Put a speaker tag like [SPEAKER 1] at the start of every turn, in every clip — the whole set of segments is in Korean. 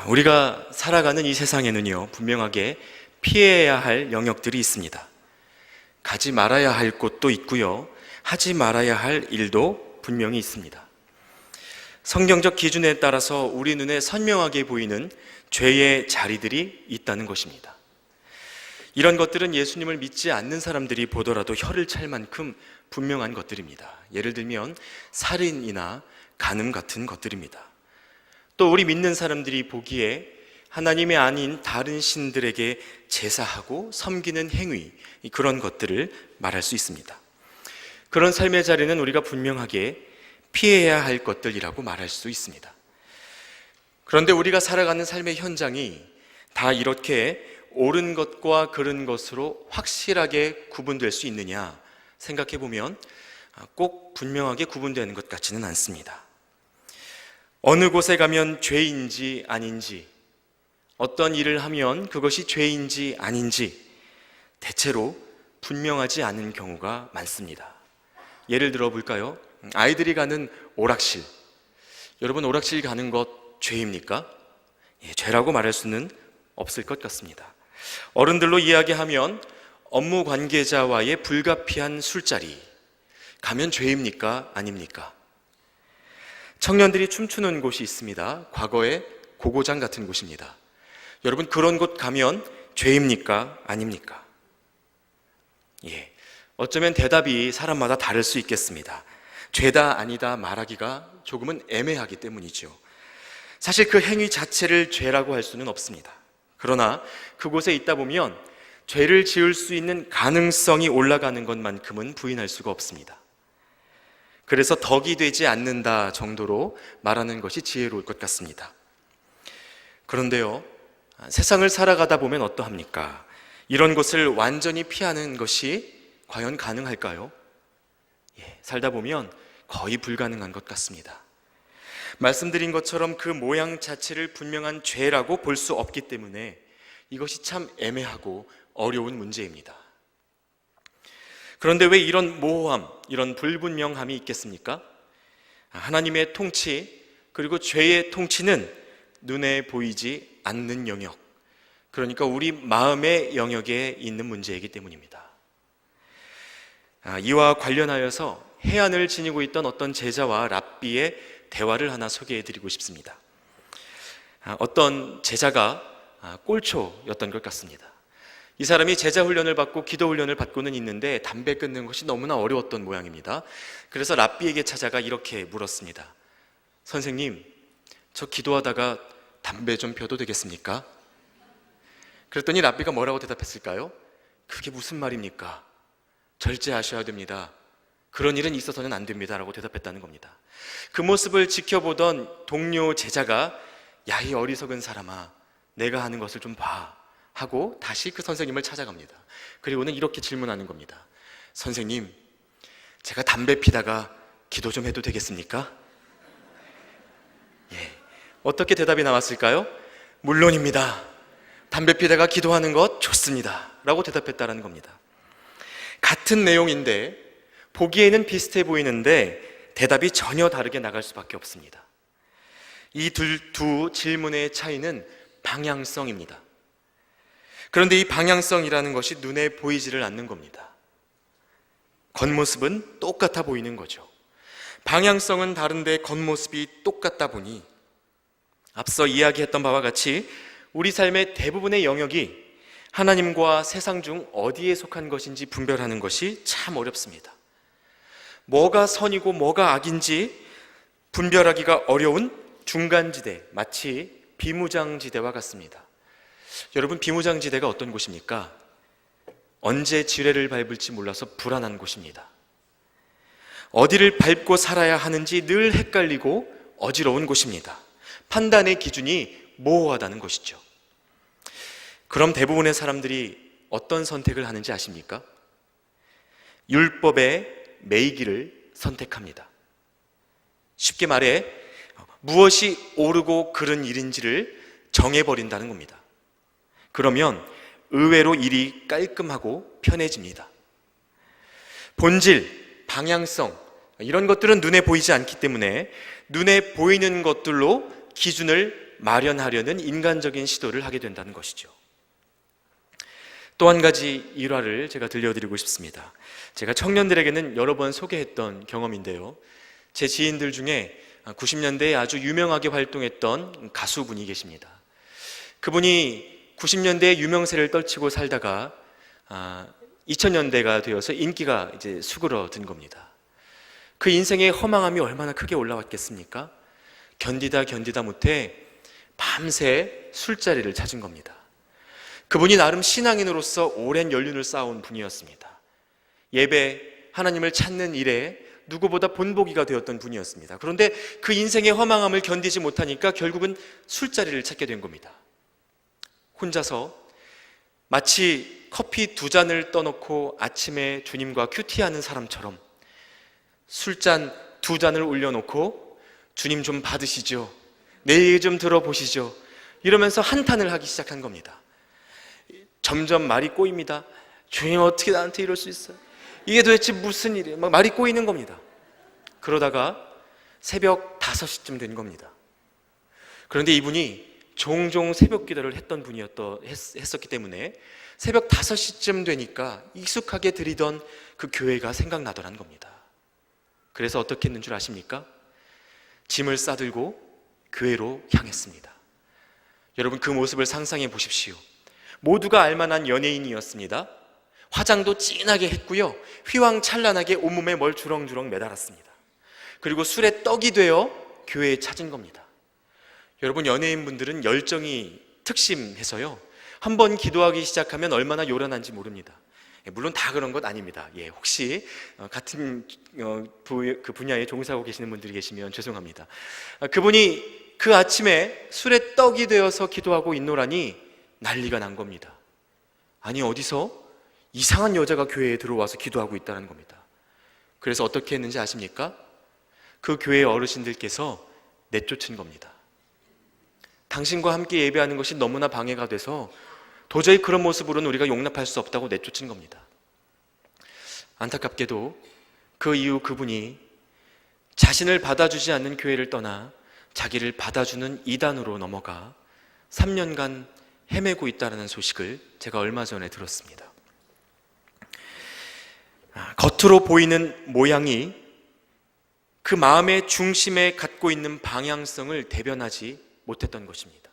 [SPEAKER 1] 우리가 살아가는 이 세상에는요, 분명하게 피해야 할 영역들이 있습니다. 가지 말아야 할 곳도 있고요, 하지 말아야 할 일도 분명히 있습니다. 성경적 기준에 따라서 우리 눈에 선명하게 보이는 죄의 자리들이 있다는 것입니다. 이런 것들은 예수님을 믿지 않는 사람들이 보더라도 혀를 찰 만큼 분명한 것들입니다. 예를 들면 살인이나 간음 같은 것들입니다. 또 우리 믿는 사람들이 보기에 하나님이 아닌 다른 신들에게 제사하고 섬기는 행위, 그런 것들을 말할 수 있습니다. 그런 삶의 자리는 우리가 분명하게 피해야 할 것들이라고 말할 수 있습니다. 그런데 우리가 살아가는 삶의 현장이 다 이렇게 옳은 것과 그른 것으로 확실하게 구분될 수 있느냐 생각해 보면 꼭 분명하게 구분되는 것 같지는 않습니다. 어느 곳에 가면 죄인지 아닌지, 어떤 일을 하면 그것이 죄인지 아닌지 대체로 분명하지 않은 경우가 많습니다. 예를 들어 볼까요? 아이들이 가는 오락실. 여러분, 오락실 가는 것 죄입니까? 죄라고 말할 수는 없을 것 같습니다. 어른들로 이야기하면 업무 관계자와의 불가피한 술자리, 가면 죄입니까? 아닙니까? 청년들이 춤추는 곳이 있습니다. 과거의 고고장 같은 곳입니다. 여러분, 그런 곳 가면 죄입니까? 아닙니까? 어쩌면 대답이 사람마다 다를 수 있겠습니다. 죄다 아니다 말하기가 조금은 애매하기 때문이죠. 사실 그 행위 자체를 죄라고 할 수는 없습니다. 그러나 그곳에 있다 보면 죄를 지을 수 있는 가능성이 올라가는 것만큼은 부인할 수가 없습니다. 그래서 덕이 되지 않는다 정도로 말하는 것이 지혜로울 것 같습니다. 그런데요, 세상을 살아가다 보면 어떠합니까? 이런 것을 완전히 피하는 것이 과연 가능할까요? 살다 보면 거의 불가능한 것 같습니다. 말씀드린 것처럼 그 모양 자체를 분명한 죄라고 볼 수 없기 때문에 이것이 참 애매하고 어려운 문제입니다. 그런데 왜 이런 모호함, 이런 불분명함이 있겠습니까? 하나님의 통치, 그리고 죄의 통치는 눈에 보이지 않는 영역, 그러니까 우리 마음의 영역에 있는 문제이기 때문입니다. 이와 관련하여서 해안을 지니고 있던 어떤 제자와 랍비의 대화를 하나 소개해드리고 싶습니다. 어떤 제자가 꼴초였던 것 같습니다. 이 사람이 제자 훈련을 받고 기도 훈련을 받고는 있는데 담배 끊는 것이 너무나 어려웠던 모양입니다. 그래서 랍비에게 찾아가 이렇게 물었습니다. 선생님, 저 기도하다가 담배 좀 펴도 되겠습니까? 그랬더니 랍비가 뭐라고 대답했을까요? 그게 무슨 말입니까? 절제하셔야 됩니다. 그런 일은 있어서는 안 됩니다 라고 대답했다는 겁니다. 그 모습을 지켜보던 동료 제자가 야, 이 어리석은 사람아, 내가 하는 것을 좀 봐 하고 다시 그 선생님을 찾아갑니다. 그리고는 이렇게 질문하는 겁니다. 선생님, 제가 담배 피다가 기도 좀 해도 되겠습니까? 어떻게 대답이 나왔을까요? 물론입니다. 담배 피다가 기도하는 것 좋습니다 라고 대답했다는 겁니다. 같은 내용인데 보기에는 비슷해 보이는데 대답이 전혀 다르게 나갈 수밖에 없습니다. 이 두 질문의 차이는 방향성입니다. 그런데 이 방향성이라는 것이 눈에 보이지를 않는 겁니다. 겉모습은 똑같아 보이는 거죠. 방향성은 다른데 겉모습이 똑같다 보니 앞서 이야기했던 바와 같이 우리 삶의 대부분의 영역이 하나님과 세상 중 어디에 속한 것인지 분별하는 것이 참 어렵습니다. 뭐가 선이고 뭐가 악인지 분별하기가 어려운 중간지대, 마치 비무장지대와 같습니다. 여러분, 비무장지대가 어떤 곳입니까? 언제 지뢰를 밟을지 몰라서 불안한 곳입니다. 어디를 밟고 살아야 하는지 늘 헷갈리고 어지러운 곳입니다. 판단의 기준이 모호하다는 것이죠. 그럼 대부분의 사람들이 어떤 선택을 하는지 아십니까? 율법의 매이기를 선택합니다. 쉽게 말해 무엇이 옳고 그른 일인지를 정해버린다는 겁니다. 그러면 의외로 일이 깔끔하고 편해집니다. 본질, 방향성, 이런 것들은 눈에 보이지 않기 때문에 눈에 보이는 것들로 기준을 마련하려는 인간적인 시도를 하게 된다는 것이죠. 또 한 가지 일화를 제가 들려드리고 싶습니다. 제가 청년들에게는 여러 번 소개했던 경험인데요, 제 지인들 중에 90년대에 아주 유명하게 활동했던 가수분이 계십니다. 그분이 90년대에 유명세를 떨치고 살다가 2000년대가 되어서 인기가 이제 수그러든 겁니다. 그 인생의 허망함이 얼마나 크게 올라왔겠습니까? 견디다 못해 밤새 술자리를 찾은 겁니다. 그분이 나름 신앙인으로서 오랜 연륜을 쌓아온 분이었습니다. 예배, 하나님을 찾는 일에 누구보다 본보기가 되었던 분이었습니다. 그런데 그 인생의 허망함을 견디지 못하니까 결국은 술자리를 찾게 된 겁니다. 혼자서 마치 커피 2잔을 떠놓고 아침에 주님과 큐티하는 사람처럼 술잔 2잔을 올려놓고 주님 좀 받으시죠, 내 얘기 좀 들어보시죠, 이러면서 한탄을 하기 시작한 겁니다. 점점 말이 꼬입니다. 주님, 어떻게 나한테 이럴 수 있어요? 이게 도대체 무슨 일이에요? 막 말이 꼬이는 겁니다. 그러다가 새벽 5시쯤 된 겁니다. 그런데 이분이 종종 새벽 기도를 했던 했었기 때문에 새벽 5시쯤 되니까 익숙하게 드리던 그 교회가 생각나더란 겁니다. 그래서 어떻게 했는 줄 아십니까? 짐을 싸들고 교회로 향했습니다. 여러분, 그 모습을 상상해 보십시오. 모두가 알만한 연예인이었습니다. 화장도 진하게 했고요, 휘황찬란하게 온몸에 뭘 주렁주렁 매달았습니다. 그리고 술에 떡이 되어 교회에 찾은 겁니다. 여러분, 연예인분들은 열정이 특심해서요, 한번 기도하기 시작하면 얼마나 요란한지 모릅니다. 물론 다 그런 것 아닙니다. 혹시 같은 그 분야에 종사하고 계시는 분들이 계시면 죄송합니다. 그분이 그 아침에 술에 떡이 되어서 기도하고 있노라니 난리가 난 겁니다. 아니, 어디서 이상한 여자가 교회에 들어와서 기도하고 있다는 겁니다. 그래서 어떻게 했는지 아십니까? 그 교회 어르신들께서 내쫓은 겁니다. 당신과 함께 예배하는 것이 너무나 방해가 돼서 도저히 그런 모습으로는 우리가 용납할 수 없다고 내쫓은 겁니다. 안타깝게도 그 이후 그분이 자신을 받아주지 않는 교회를 떠나 자기를 받아주는 이단으로 넘어가 3년간 헤매고 있다는 소식을 제가 얼마 전에 들었습니다. 겉으로 보이는 모양이 그 마음의 중심에 갖고 있는 방향성을 대변하지 못했던 것입니다.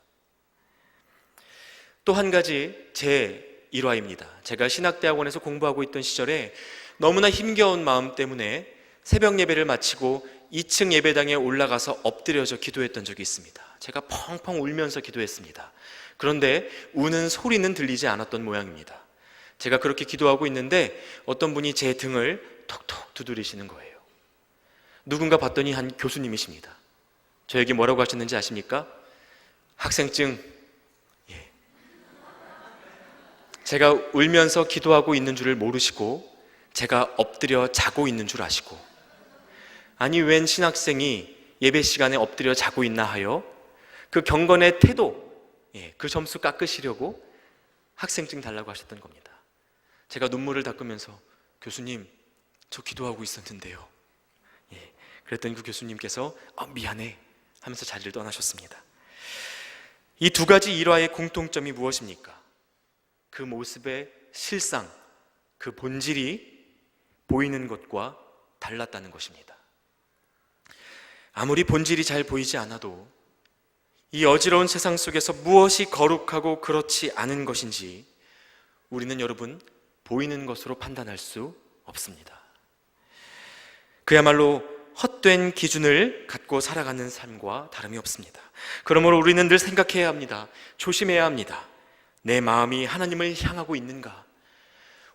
[SPEAKER 1] 또 한 가지 제 일화입니다. 제가 신학대학원에서 공부하고 있던 시절에 너무나 힘겨운 마음 때문에 새벽 예배를 마치고 2층 예배당에 올라가서 엎드려져 기도했던 적이 있습니다. 제가 펑펑 울면서 기도했습니다. 그런데 우는 소리는 들리지 않았던 모양입니다. 제가 그렇게 기도하고 있는데 어떤 분이 제 등을 톡톡 두드리시는 거예요. 누군가 봤더니 한 교수님이십니다. 저에게 뭐라고 하셨는지 아십니까? 학생증. 제가 울면서 기도하고 있는 줄을 모르시고 제가 엎드려 자고 있는 줄 아시고, 아니 웬 신학생이 예배 시간에 엎드려 자고 있나 하여 그 경건의 태도, 그 점수 깎으시려고 학생증 달라고 하셨던 겁니다. 제가 눈물을 닦으면서 교수님, 저 기도하고 있었는데요. 그랬더니 그 교수님께서 미안해 하면서 자리를 떠나셨습니다. 이 2가지 일화의 공통점이 무엇입니까? 그 모습의 실상, 그 본질이 보이는 것과 달랐다는 것입니다. 아무리 본질이 잘 보이지 않아도 이 어지러운 세상 속에서 무엇이 거룩하고 그렇지 않은 것인지 우리는 여러분 보이는 것으로 판단할 수 없습니다. 그야말로 헛된 기준을 갖고 살아가는 삶과 다름이 없습니다. 그러므로 우리는 늘 생각해야 합니다. 조심해야 합니다. 내 마음이 하나님을 향하고 있는가?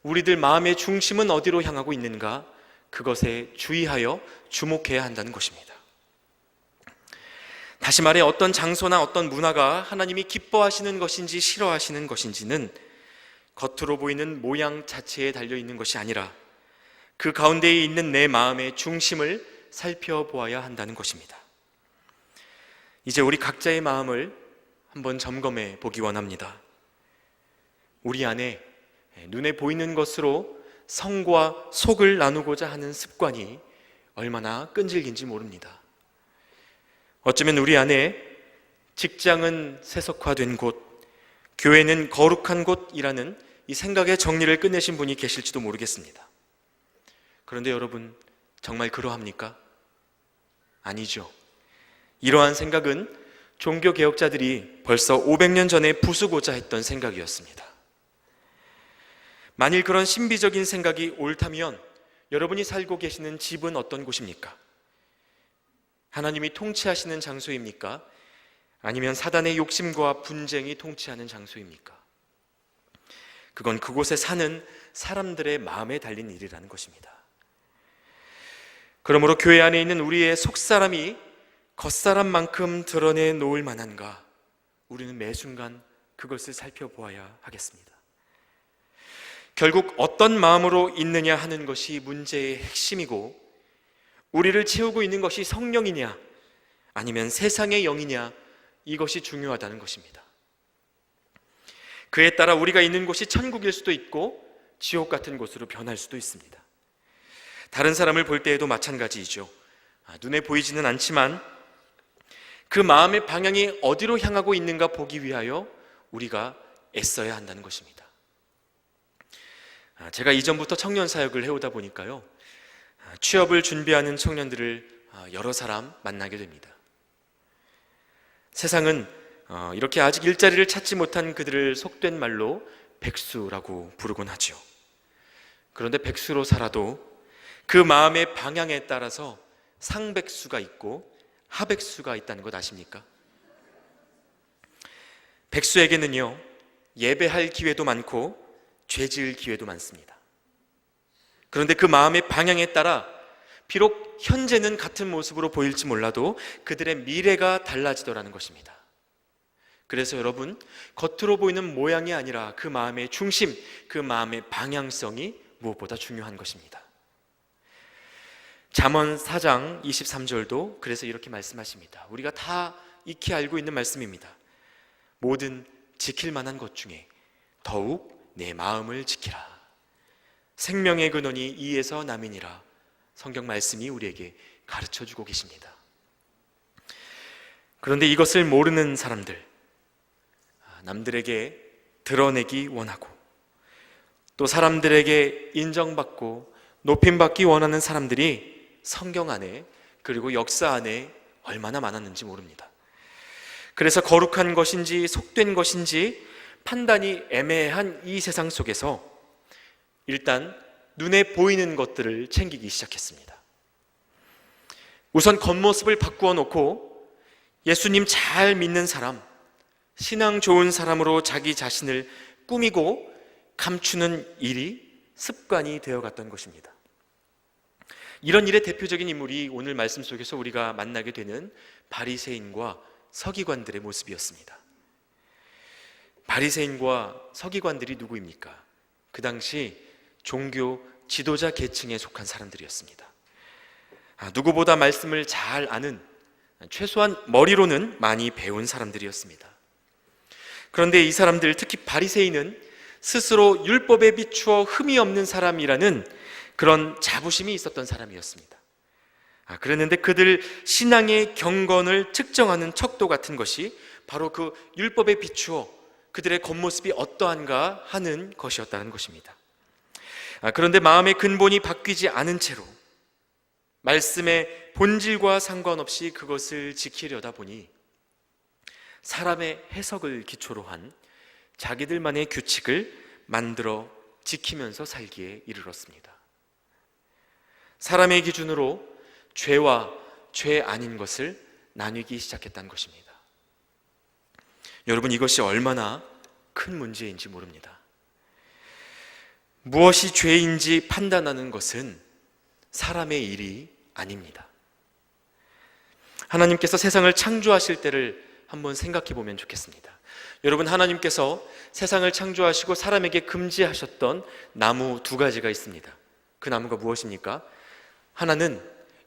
[SPEAKER 1] 우리들 마음의 중심은 어디로 향하고 있는가? 그것에 주의하여 주목해야 한다는 것입니다. 다시 말해 어떤 장소나 어떤 문화가 하나님이 기뻐하시는 것인지 싫어하시는 것인지는 겉으로 보이는 모양 자체에 달려있는 것이 아니라 그 가운데에 있는 내 마음의 중심을 살펴보아야 한다는 것입니다. 이제 우리 각자의 마음을 한번 점검해 보기 원합니다. 우리 안에 눈에 보이는 것으로 성과 속을 나누고자 하는 습관이 얼마나 끈질긴지 모릅니다. 어쩌면 우리 안에 직장은 세속화된 곳, 교회는 거룩한 곳이라는 이 생각의 정리를 끝내신 분이 계실지도 모르겠습니다. 그런데 여러분, 정말 그러합니까? 아니죠. 이러한 생각은 종교개혁자들이 벌써 500년 전에 부수고자 했던 생각이었습니다. 만일 그런 신비적인 생각이 옳다면 여러분이 살고 계시는 집은 어떤 곳입니까? 하나님이 통치하시는 장소입니까? 아니면 사단의 욕심과 분쟁이 통치하는 장소입니까? 그건 그곳에 사는 사람들의 마음에 달린 일이라는 것입니다. 그러므로 교회 안에 있는 우리의 속사람이 겉사람만큼 드러내 놓을 만한가? 우리는 매 순간 그것을 살펴보아야 하겠습니다. 결국 어떤 마음으로 있느냐 하는 것이 문제의 핵심이고, 우리를 채우고 있는 것이 성령이냐 아니면 세상의 영이냐, 이것이 중요하다는 것입니다. 그에 따라 우리가 있는 곳이 천국일 수도 있고 지옥 같은 곳으로 변할 수도 있습니다. 다른 사람을 볼 때에도 마찬가지이죠. 눈에 보이지는 않지만 그 마음의 방향이 어디로 향하고 있는가 보기 위하여 우리가 애써야 한다는 것입니다. 제가 이전부터 청년 사역을 해오다 보니까요, 취업을 준비하는 청년들을 여러 사람 만나게 됩니다. 세상은 이렇게 아직 일자리를 찾지 못한 그들을 속된 말로 백수라고 부르곤 하죠. 그런데 백수로 살아도 그 마음의 방향에 따라서 상백수가 있고 하백수가 있다는 것 아십니까? 백수에게는요, 예배할 기회도 많고 죄 지을 기회도 많습니다. 그런데 그 마음의 방향에 따라 비록 현재는 같은 모습으로 보일지 몰라도 그들의 미래가 달라지더라는 것입니다. 그래서 여러분, 겉으로 보이는 모양이 아니라 그 마음의 중심, 그 마음의 방향성이 무엇보다 중요한 것입니다. 잠언 4장 23절도 그래서 이렇게 말씀하십니다. 우리가 다 익히 알고 있는 말씀입니다. 모든 지킬 만한 것 중에 더욱 내 마음을 지키라. 생명의 근원이 이에서 남이니라. 성경 말씀이 우리에게 가르쳐주고 계십니다. 그런데 이것을 모르는 사람들, 남들에게 드러내기 원하고 또 사람들에게 인정받고 높임받기 원하는 사람들이 성경 안에, 그리고 역사 안에 얼마나 많았는지 모릅니다. 그래서 거룩한 것인지 속된 것인지 판단이 애매한 이 세상 속에서 일단 눈에 보이는 것들을 챙기기 시작했습니다. 우선 겉모습을 바꾸어 놓고 예수님 잘 믿는 사람, 신앙 좋은 사람으로 자기 자신을 꾸미고 감추는 일이 습관이 되어갔던 것입니다. 이런 일의 대표적인 인물이 오늘 말씀 속에서 우리가 만나게 되는 바리새인과 서기관들의 모습이었습니다. 바리새인과 서기관들이 누구입니까? 그 당시 종교 지도자 계층에 속한 사람들이었습니다. 누구보다 말씀을 잘 아는, 최소한 머리로는 많이 배운 사람들이었습니다. 그런데 이 사람들, 특히 바리새인은 스스로 율법에 비추어 흠이 없는 사람이라는 그런 자부심이 있었던 사람이었습니다. 그랬는데 그들 신앙의 경건을 측정하는 척도 같은 것이 바로 그 율법에 비추어 그들의 겉모습이 어떠한가 하는 것이었다는 것입니다. 그런데 마음의 근본이 바뀌지 않은 채로 말씀의 본질과 상관없이 그것을 지키려다 보니 사람의 해석을 기초로 한 자기들만의 규칙을 만들어 지키면서 살기에 이르렀습니다. 사람의 기준으로 죄와 죄 아닌 것을 나뉘기 시작했다는 것입니다. 여러분, 이것이 얼마나 큰 문제인지 모릅니다. 무엇이 죄인지 판단하는 것은 사람의 일이 아닙니다. 하나님께서 세상을 창조하실 때를 한번 생각해 보면 좋겠습니다. 여러분, 하나님께서 세상을 창조하시고 사람에게 금지하셨던 나무 두 가지가 있습니다. 그 나무가 무엇입니까? 하나는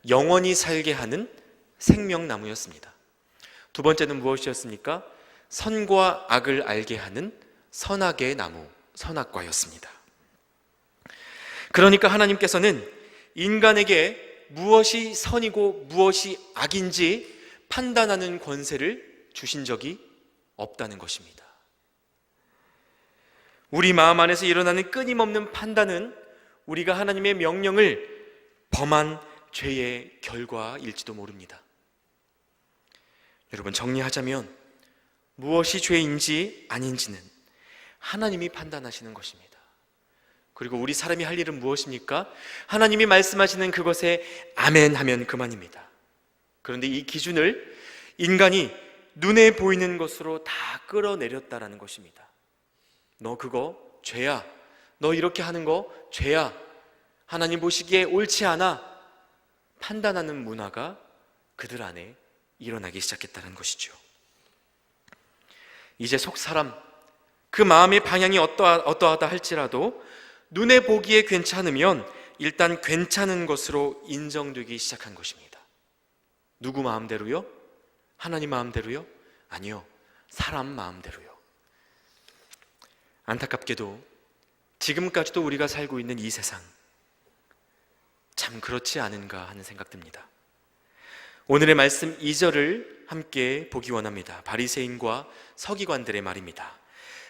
[SPEAKER 1] 영원히 살게 하는 생명나무였습니다. 두 번째는 무엇이었습니까? 선과 악을 알게 하는 선악의 나무, 선악과였습니다. 그러니까 하나님께서는 인간에게 무엇이 선이고 무엇이 악인지 판단하는 권세를 주신 적이 없다는 것입니다. 우리 마음 안에서 일어나는 끊임없는 판단은 우리가 하나님의 명령을 범한 죄의 결과일지도 모릅니다. 여러분, 정리하자면 무엇이 죄인지 아닌지는 하나님이 판단하시는 것입니다. 그리고 우리 사람이 할 일은 무엇입니까? 하나님이 말씀하시는 그것에 아멘 하면 그만입니다. 그런데 이 기준을 인간이 눈에 보이는 것으로 다 끌어내렸다라는 것입니다. 너 그거 죄야. 너 이렇게 하는 거 죄야. 하나님 보시기에 옳지 않아. 판단하는 문화가 그들 안에 일어나기 시작했다는 것이죠. 이제 속 사람, 그 마음의 방향이 어떠하다 할지라도 눈에 보기에 괜찮으면 일단 괜찮은 것으로 인정되기 시작한 것입니다. 누구 마음대로요? 하나님 마음대로요? 아니요, 사람 마음대로요. 안타깝게도 지금까지도 우리가 살고 있는 이 세상, 참 그렇지 않은가 하는 생각 듭니다. 오늘의 말씀 2절을 함께 보기 원합니다. 바리새인과 서기관들의 말입니다.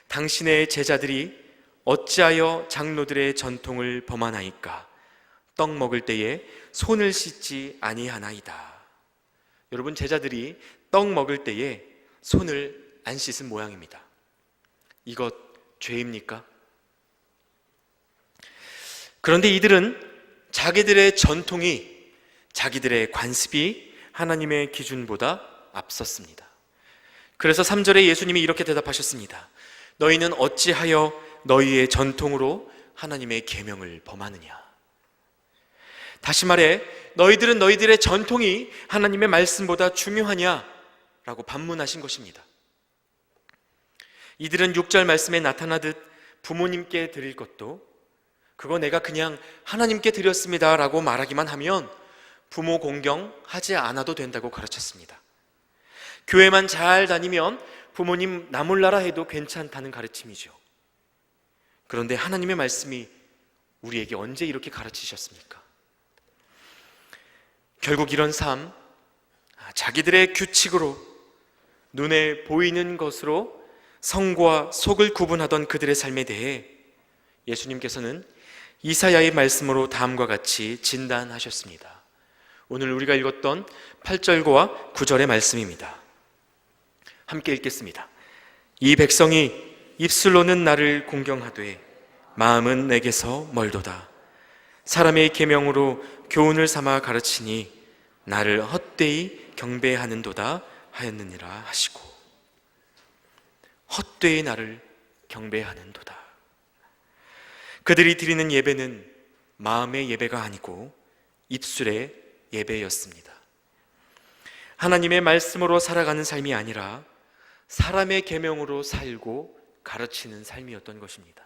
[SPEAKER 1] 당신의 제자들이 어찌하여 장로들의 전통을 범하나이까? 떡 먹을 때에 손을 씻지 아니하나이다. 여러분, 제자들이 떡 먹을 때에 손을 안 씻은 모양입니다. 이것 죄입니까? 그런데 이들은 자기들의 전통이, 자기들의 관습이 하나님의 기준보다 앞섰습니다. 그래서 3절에 예수님이 이렇게 대답하셨습니다. 너희는 어찌하여 너희의 전통으로 하나님의 계명을 범하느냐? 다시 말해, 너희들은 너희들의 전통이 하나님의 말씀보다 중요하냐라고 반문하신 것입니다. 이들은 6절 말씀에 나타나듯 부모님께 드릴 것도 그거 내가 그냥 하나님께 드렸습니다 라고 말하기만 하면 부모 공경하지 않아도 된다고 가르쳤습니다. 교회만 잘 다니면 부모님 나 몰라라 해도 괜찮다는 가르침이죠. 그런데 하나님의 말씀이 우리에게 언제 이렇게 가르치셨습니까? 결국 이런 삶, 자기들의 규칙으로 눈에 보이는 것으로 성과 속을 구분하던 그들의 삶에 대해 예수님께서는 이사야의 말씀으로 다음과 같이 진단하셨습니다. 오늘 우리가 읽었던 8절과 9절의 말씀입니다. 함께 읽겠습니다. 이 백성이 입술로는 나를 공경하되 마음은 내게서 멀도다. 사람의 계명으로 교훈을 삼아 가르치니 나를 헛되이 경배하는도다 하였느니라 하시고, 헛되이 나를 경배하는도다. 그들이 드리는 예배는 마음의 예배가 아니고 입술의 예배였습니다. 하나님의 말씀으로 살아가는 삶이 아니라 사람의 계명으로 살고 가르치는 삶이었던 것입니다.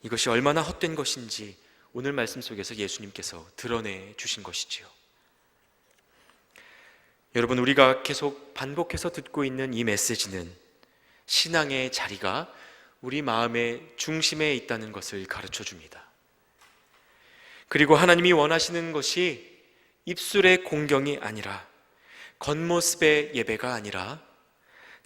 [SPEAKER 1] 이것이 얼마나 헛된 것인지 오늘 말씀 속에서 예수님께서 드러내 주신 것이지요. 여러분, 우리가 계속 반복해서 듣고 있는 이 메시지는 신앙의 자리가 우리 마음의 중심에 있다는 것을 가르쳐 줍니다. 그리고 하나님이 원하시는 것이 입술의 공경이 아니라, 겉모습의 예배가 아니라,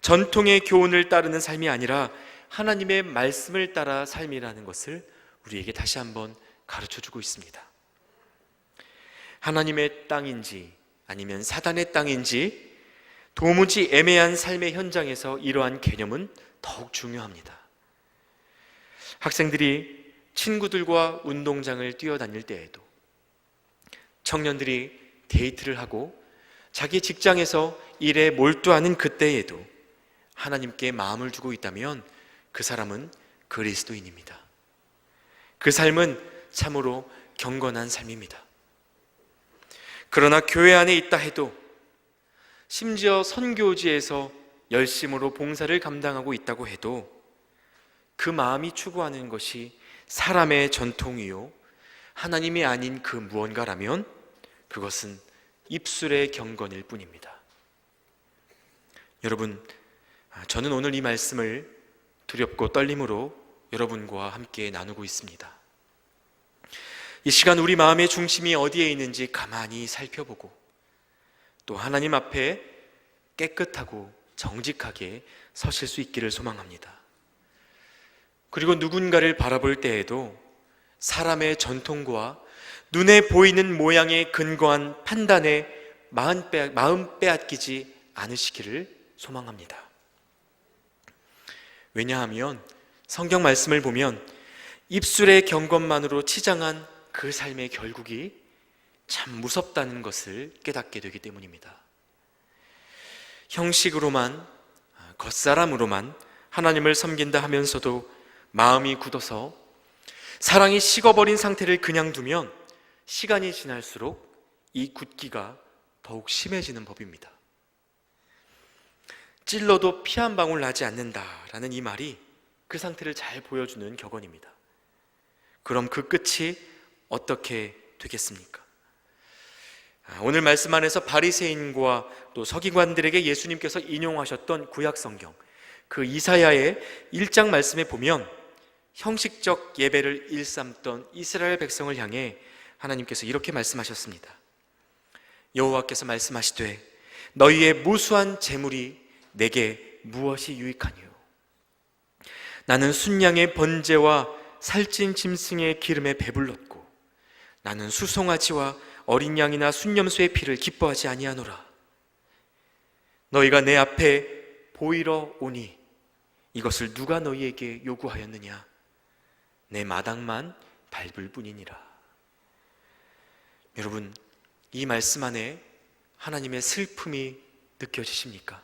[SPEAKER 1] 전통의 교훈을 따르는 삶이 아니라 하나님의 말씀을 따라 삶이라는 것을 우리에게 다시 한번 가르쳐 주고 있습니다. 하나님의 땅인지 아니면 사단의 땅인지 도무지 애매한 삶의 현장에서 이러한 개념은 더욱 중요합니다. 학생들이 친구들과 운동장을 뛰어다닐 때에도, 청년들이 데이트를 하고 자기 직장에서 일에 몰두하는 그때에도 하나님께 마음을 두고 있다면 그 사람은 그리스도인입니다. 그 삶은 참으로 경건한 삶입니다. 그러나 교회 안에 있다 해도, 심지어 선교지에서 열심으로 봉사를 감당하고 있다고 해도 그 마음이 추구하는 것이 사람의 전통이요 하나님이 아닌 그 무언가라면 그것은 입술의 경건일 뿐입니다. 여러분, 저는 오늘 이 말씀을 두렵고 떨림으로 여러분과 함께 나누고 있습니다. 이 시간 우리 마음의 중심이 어디에 있는지 가만히 살펴보고, 또 하나님 앞에 깨끗하고 정직하게 서실 수 있기를 소망합니다. 그리고 누군가를 바라볼 때에도 사람의 전통과 눈에 보이는 모양에 근거한 판단에 마음 빼앗기지 않으시기를 소망합니다. 왜냐하면 성경 말씀을 보면 입술의 경건만으로 치장한 그 삶의 결국이 참 무섭다는 것을 깨닫게 되기 때문입니다. 형식으로만, 겉사람으로만 하나님을 섬긴다 하면서도 마음이 굳어서 사랑이 식어버린 상태를 그냥 두면 시간이 지날수록 이 굳기가 더욱 심해지는 법입니다. 찔러도 피 한 방울 나지 않는다라는 이 말이 그 상태를 잘 보여주는 격언입니다. 그럼 그 끝이 어떻게 되겠습니까? 오늘 말씀 안에서 바리새인과 또 서기관들에게 예수님께서 인용하셨던 구약 성경, 그 이사야의 1장 말씀에 보면 형식적 예배를 일삼던 이스라엘 백성을 향해 하나님께서 이렇게 말씀하셨습니다. 여호와께서 말씀하시되 너희의 무수한 재물이 내게 무엇이 유익하니요? 나는 순양의 번제와 살찐 짐승의 기름에 배불렀고 나는 수송아지와 어린 양이나 순염소의 피를 기뻐하지 아니하노라. 너희가 내 앞에 보이러 오니 이것을 누가 너희에게 요구하였느냐? 내 마당만 밟을 뿐이니라. 여러분, 이 말씀 안에 하나님의 슬픔이 느껴지십니까?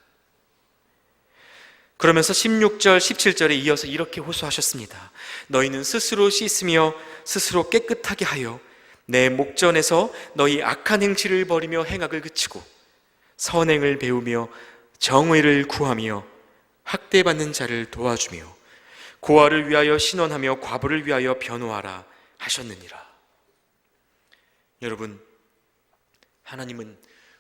[SPEAKER 1] 그러면서 16절, 17절에 이어서 이렇게 호소하셨습니다. 너희는 스스로 씻으며 스스로 깨끗하게 하여 내 목전에서 너희 악한 행실을 버리며 행악을 그치고 선행을 배우며 정의를 구하며 학대받는 자를 도와주며 고아를 위하여 신원하며 과부를 위하여 변호하라 하셨느니라. 여러분, 하나님은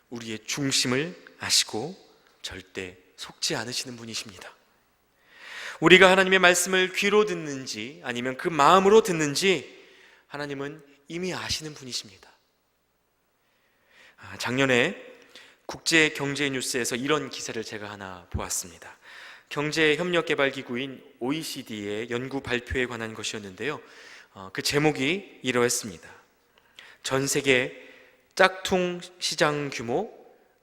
[SPEAKER 1] 우리의 중심을 아시고 절대 속지 않으시는 분이십니다. 우리가 하나님의 말씀을 귀로 듣는지 아니면 그 마음으로 듣는지 하나님은 이미 아시는 분이십니다. 작년에 국제경제뉴스에서 이런 기사를 제가 하나 보았습니다. 경제협력개발기구인 OECD의 연구 발표에 관한 것이었는데요. 그 제목이 이러했습니다. 전 세계 짝퉁 시장 규모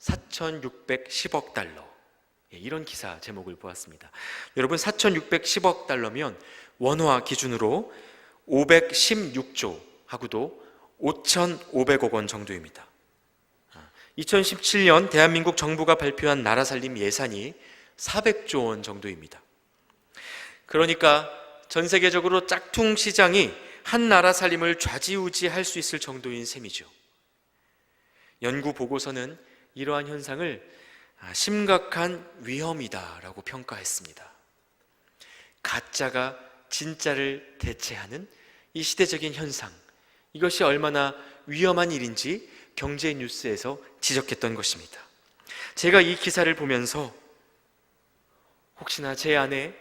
[SPEAKER 1] 4,610억 달러. 이런 기사 제목을 보았습니다. 여러분, 4,610억 달러면 원화 기준으로 516조 하고도 5,500억 원 정도입니다. 2017년 대한민국 정부가 발표한 나라 살림 예산이 400조 원 정도입니다. 그러니까 전 세계적으로 짝퉁 시장이 한 나라 살림을 좌지우지할 수 있을 정도인 셈이죠. 연구 보고서는 이러한 현상을 심각한 위험이다라고 평가했습니다. 가짜가 진짜를 대체하는 이 시대적인 현상, 이것이 얼마나 위험한 일인지 경제뉴스에서 지적했던 것입니다. 제가 이 기사를 보면서 혹시나 제 안에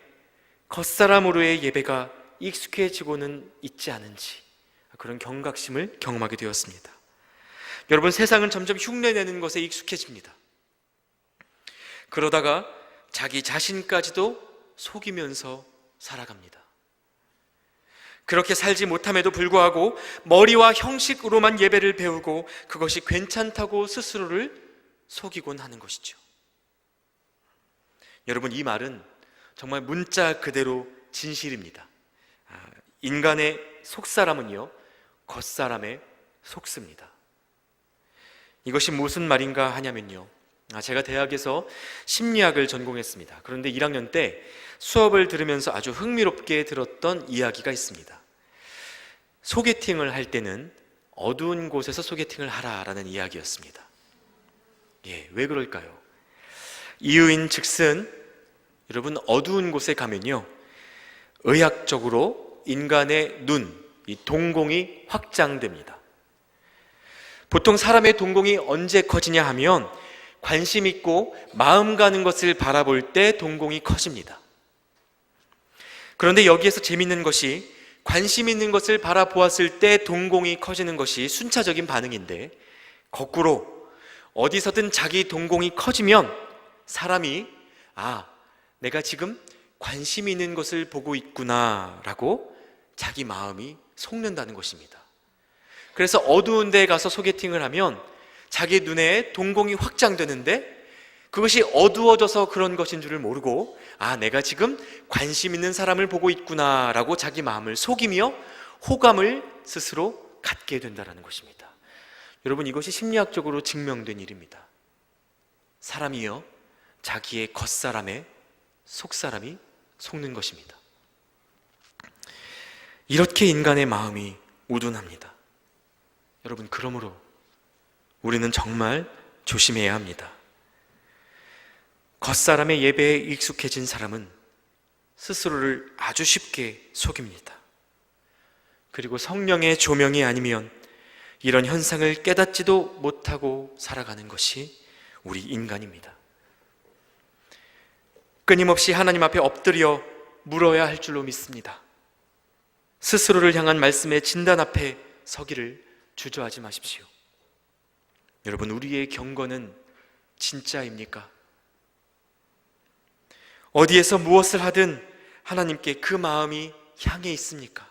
[SPEAKER 1] 겉사람으로의 예배가 익숙해지고는 있지 않은지 그런 경각심을 경험하게 되었습니다. 여러분, 세상은 점점 흉내내는 것에 익숙해집니다. 그러다가 자기 자신까지도 속이면서 살아갑니다. 그렇게 살지 못함에도 불구하고 머리와 형식으로만 예배를 배우고 그것이 괜찮다고 스스로를 속이곤 하는 것이죠. 여러분, 이 말은 정말 문자 그대로 진실입니다. 인간의 속사람은요, 겉사람에 속습니다. 이것이 무슨 말인가 하냐면요, 제가 대학에서 심리학을 전공했습니다. 그런데 1학년 때 수업을 들으면서 아주 흥미롭게 들었던 이야기가 있습니다. 소개팅을 할 때는 어두운 곳에서 소개팅을 하라라는 이야기였습니다. 왜 그럴까요? 이유인 즉슨 여러분, 어두운 곳에 가면요, 의학적으로 인간의 눈, 이 동공이 확장됩니다. 보통 사람의 동공이 언제 커지냐 하면 관심 있고 마음 가는 것을 바라볼 때 동공이 커집니다. 그런데 여기에서 재밌는 것이 관심 있는 것을 바라보았을 때 동공이 커지는 것이 순차적인 반응인데, 거꾸로 어디서든 자기 동공이 커지면 사람이 내가 지금 관심 있는 것을 보고 있구나 라고 자기 마음이 속는다는 것입니다. 그래서 어두운 데에 가서 소개팅을 하면 자기 눈에 동공이 확장되는데 그것이 어두워져서 그런 것인 줄을 모르고 내가 지금 관심 있는 사람을 보고 있구나 라고 자기 마음을 속이며 호감을 스스로 갖게 된다는 것입니다. 여러분, 이것이 심리학적으로 증명된 일입니다. 사람이요, 자기의 겉사람에 속사람이 속는 것입니다. 이렇게 인간의 마음이 우둔합니다. 여러분, 그러므로 우리는 정말 조심해야 합니다. 겉사람의 예배에 익숙해진 사람은 스스로를 아주 쉽게 속입니다. 그리고 성령의 조명이 아니면 이런 현상을 깨닫지도 못하고 살아가는 것이 우리 인간입니다. 끊임없이 하나님 앞에 엎드려 물어야 할 줄로 믿습니다. 스스로를 향한 말씀의 진단 앞에 서기를 주저하지 마십시오. 여러분, 우리의 경건은 진짜입니까? 어디에서 무엇을 하든 하나님께 그 마음이 향해 있습니까?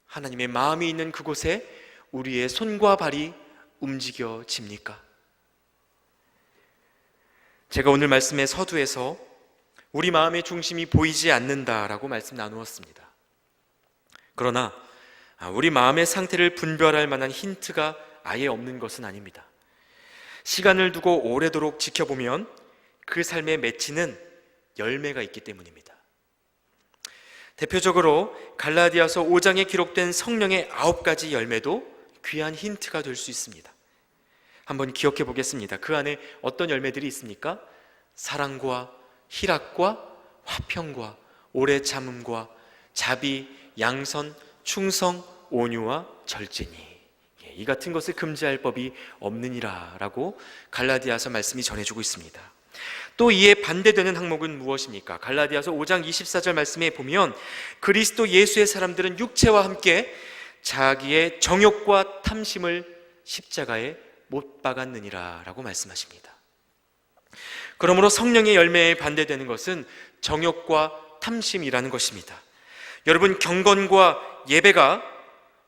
[SPEAKER 1] 하나님의 마음이 있는 그곳에 우리의 손과 발이 움직여집니까? 제가 오늘 말씀의 서두에서 우리 마음의 중심이 보이지 않는다라고 말씀 나누었습니다. 그러나 우리 마음의 상태를 분별할 만한 힌트가 아예 없는 것은 아닙니다. 시간을 두고 오래도록 지켜보면 그 삶에 맺히는 열매가 있기 때문입니다. 대표적으로 갈라디아서 5장에 기록된 성령의 9가지 열매도 귀한 힌트가 될 수 있습니다. 한번 기억해 보겠습니다. 그 안에 어떤 열매들이 있습니까? 사랑과 희락과 화평과 오래 참음과 자비, 양선, 충성, 온유와 절제니 이 같은 것을 금지할 법이 없느니라 라고 갈라디아서 말씀이 전해주고 있습니다. 또 이에 반대되는 항목은 무엇입니까? 갈라디아서 5장 24절 말씀에 보면 그리스도 예수의 사람들은 육체와 함께 자기의 정욕과 탐심을 십자가에 못 박았느니라 라고 말씀하십니다. 그러므로 성령의 열매에 반대되는 것은 정욕과 탐심이라는 것입니다. 여러분, 경건과 예배가,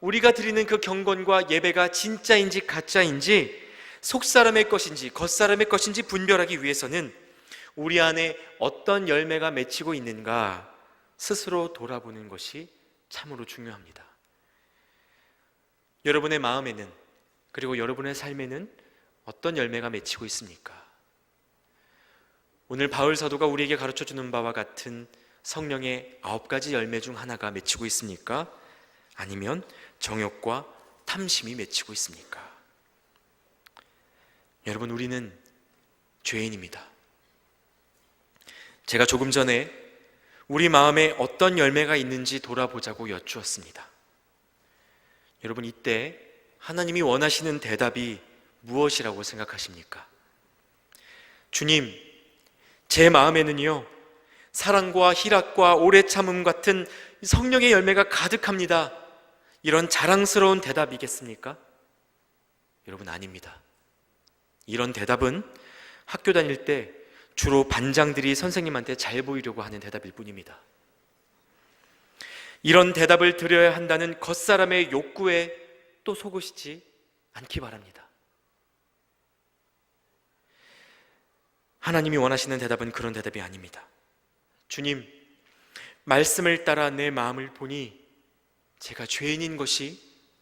[SPEAKER 1] 우리가 드리는 그 경건과 예배가 진짜인지 가짜인지, 속사람의 것인지 겉사람의 것인지 분별하기 위해서는 우리 안에 어떤 열매가 맺히고 있는가 스스로 돌아보는 것이 참으로 중요합니다. 여러분의 마음에는, 그리고 여러분의 삶에는 어떤 열매가 맺히고 있습니까? 오늘 바울 사도가 우리에게 가르쳐주는 바와 같은 성령의 9가지 열매 중 하나가 맺히고 있습니까? 아니면 정욕과 탐심이 맺히고 있습니까? 여러분, 우리는 죄인입니다. 제가 조금 전에 우리 마음에 어떤 열매가 있는지 돌아보자고 여쭈었습니다. 여러분, 이때 하나님이 원하시는 대답이 무엇이라고 생각하십니까? 주님, 제 마음에는요, 사랑과 희락과 오래 참음 같은 성령의 열매가 가득합니다. 이런 자랑스러운 대답이겠습니까? 여러분, 아닙니다. 이런 대답은 학교 다닐 때 주로 반장들이 선생님한테 잘 보이려고 하는 대답일 뿐입니다. 이런 대답을 드려야 한다는 겉사람의 욕구에 또 속으시지 않기 바랍니다. 하나님이 원하시는 대답은 그런 대답이 아닙니다. 주님, 말씀을 따라 내 마음을 보니 제가 죄인인 것이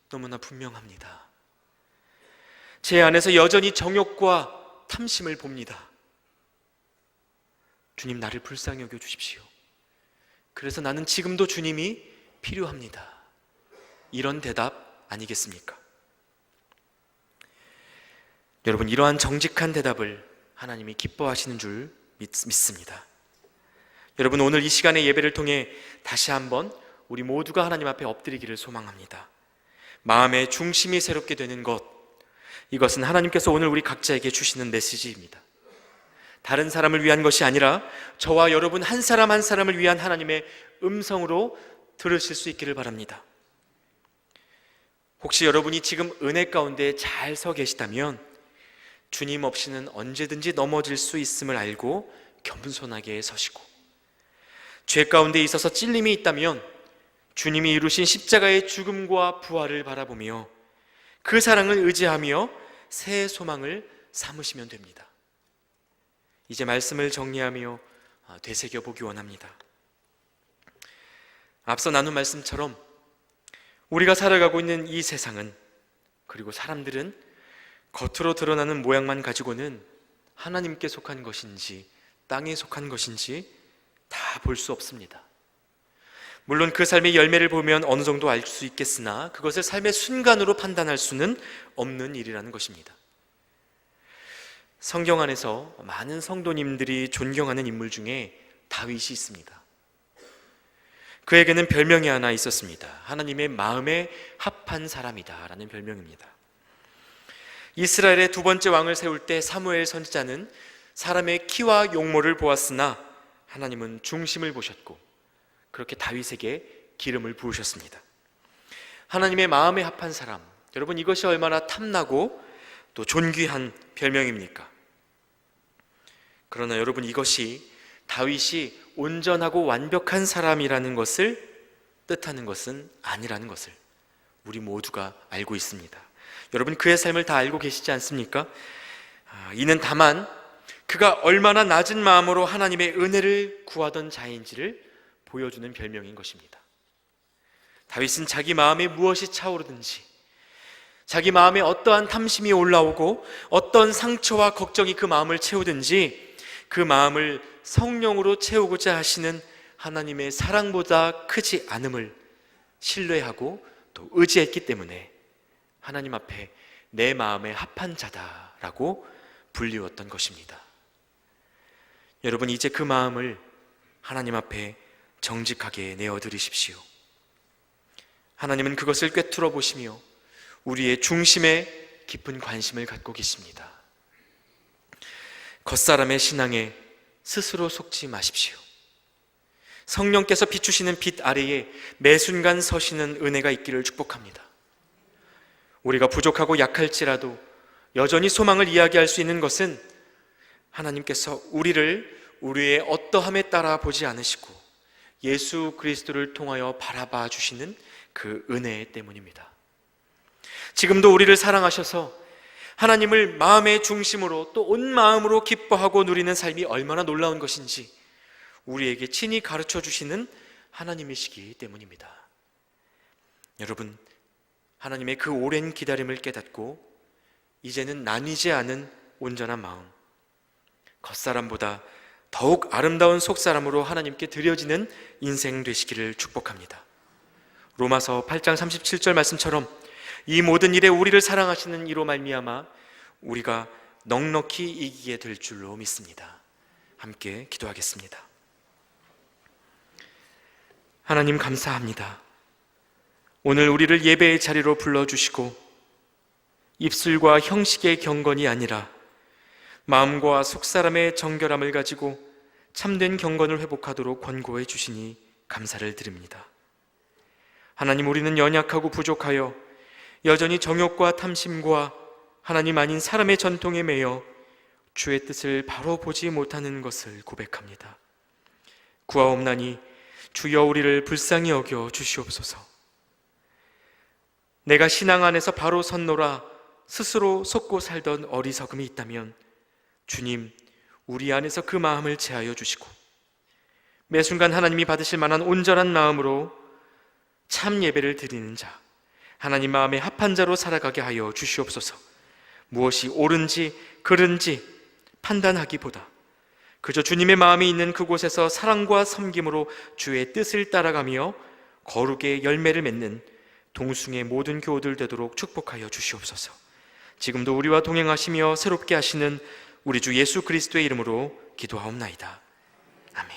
[SPEAKER 1] 너무나 분명합니다. 제 안에서 여전히 정욕과 탐심을 봅니다. 주님, 나를 불쌍히 여겨 주십시오. 그래서 나는 지금도 주님이 필요합니다. 이런 대답 아니겠습니까? 여러분, 이러한 정직한 대답을 하나님이 기뻐하시는 줄 믿습니다. 여러분, 오늘 이 시간의 예배를 통해 다시 한번 우리 모두가 하나님 앞에 엎드리기를 소망합니다. 마음의 중심이 새롭게 되는 것, 이것은 하나님께서 오늘 우리 각자에게 주시는 메시지입니다. 다른 사람을 위한 것이 아니라 저와 여러분 한 사람 한 사람을 위한 하나님의 음성으로 들으실 수 있기를 바랍니다. 혹시 여러분이 지금 은혜 가운데 잘 서 계시다면 주님 없이는 언제든지 넘어질 수 있음을 알고 겸손하게 서시고, 죄 가운데 있어서 찔림이 있다면 주님이 이루신 십자가의 죽음과 부활을 바라보며 그 사랑을 의지하며 새 소망을 삼으시면 됩니다. 이제 말씀을 정리하며 되새겨보기 원합니다. 앞서 나눈 말씀처럼 우리가 살아가고 있는 이 세상은, 그리고 사람들은 겉으로 드러나는 모양만 가지고는 하나님께 속한 것인지 땅에 속한 것인지 다 볼 수 없습니다. 물론 그 삶의 열매를 보면 어느 정도 알 수 있겠으나 그것을 삶의 순간으로 판단할 수는 없는 일이라는 것입니다. 성경 안에서 많은 성도님들이 존경하는 인물 중에 다윗이 있습니다. 그에게는 별명이 하나 있었습니다. 하나님의 마음에 합한 사람이다 라는 별명입니다. 이스라엘의 두 번째 왕을 세울 때 사무엘 선지자는 사람의 키와 용모를 보았으나 하나님은 중심을 보셨고 그렇게 다윗에게 기름을 부으셨습니다. 하나님의 마음에 합한 사람, 여러분, 이것이 얼마나 탐나고 또 존귀한 별명입니까? 그러나 여러분, 이것이 다윗이 온전하고 완벽한 사람이라는 것을 뜻하는 것은 아니라는 것을 우리 모두가 알고 있습니다. 여러분, 그의 삶을 다 알고 계시지 않습니까? 이는 다만 그가 얼마나 낮은 마음으로 하나님의 은혜를 구하던 자인지를 보여주는 별명인 것입니다. 다윗은 자기 마음에 무엇이 차오르든지, 자기 마음에 어떠한 탐심이 올라오고 어떤 상처와 걱정이 그 마음을 채우든지 그 마음을 성령으로 채우고자 하시는 하나님의 사랑보다 크지 않음을 신뢰하고 또 의지했기 때문에 하나님 앞에 내 마음에 합한 자다라고 불리웠던 것입니다. 여러분, 이제 그 마음을 하나님 앞에 정직하게 내어드리십시오. 하나님은 그것을 꿰뚫어 보시며 우리의 중심에 깊은 관심을 갖고 계십니다. 겉사람의 신앙에 스스로 속지 마십시오. 성령께서 비추시는 빛 아래에 매 순간 서시는 은혜가 있기를 축복합니다. 우리가 부족하고 약할지라도 여전히 소망을 이야기할 수 있는 것은 하나님께서 우리의 어떠함에 따라 보지 않으시고 예수 그리스도를 통하여 바라봐 주시는 그 은혜 때문입니다. 지금도 우리를 사랑하셔서 하나님을 마음의 중심으로 또 온 마음으로 기뻐하고 누리는 삶이 얼마나 놀라운 것인지 우리에게 친히 가르쳐 주시는 하나님이시기 때문입니다. 여러분, 하나님의 그 오랜 기다림을 깨닫고 이제는 나뉘지 않은 온전한 마음, 겉사람보다 더욱 아름다운 속사람으로 하나님께 드려지는 인생 되시기를 축복합니다. 로마서 8장 37절 말씀처럼 이 모든 일에 우리를 사랑하시는 이로 말미암아 우리가 넉넉히 이기게 될 줄로 믿습니다. 함께 기도하겠습니다. 하나님, 감사합니다. 오늘 우리를 예배의 자리로 불러주시고 입술과 형식의 경건이 아니라 마음과 속사람의 정결함을 가지고 참된 경건을 회복하도록 권고해 주시니 감사를 드립니다. 하나님, 우리는 연약하고 부족하여 여전히 정욕과 탐심과 하나님 아닌 사람의 전통에 매여 주의 뜻을 바로 보지 못하는 것을 고백합니다. 구하옵나니 주여 우리를 불쌍히 여겨 주시옵소서. 내가 신앙 안에서 바로 섰노라 스스로 속고 살던 어리석음이 있다면 주님, 우리 안에서 그 마음을 제하여 주시고 매 순간 하나님이 받으실 만한 온전한 마음으로 참 예배를 드리는 자, 하나님 마음에 합한 자로 살아가게 하여 주시옵소서. 무엇이 옳은지 그른지 판단하기보다 그저 주님의 마음이 있는 그곳에서 사랑과 섬김으로 주의 뜻을 따라가며 거룩의 열매를 맺는 동숭의 모든 교우들 되도록 축복하여 주시옵소서. 지금도 우리와 동행하시며 새롭게 하시는 우리 주 예수 그리스도의 이름으로 기도하옵나이다. 아멘.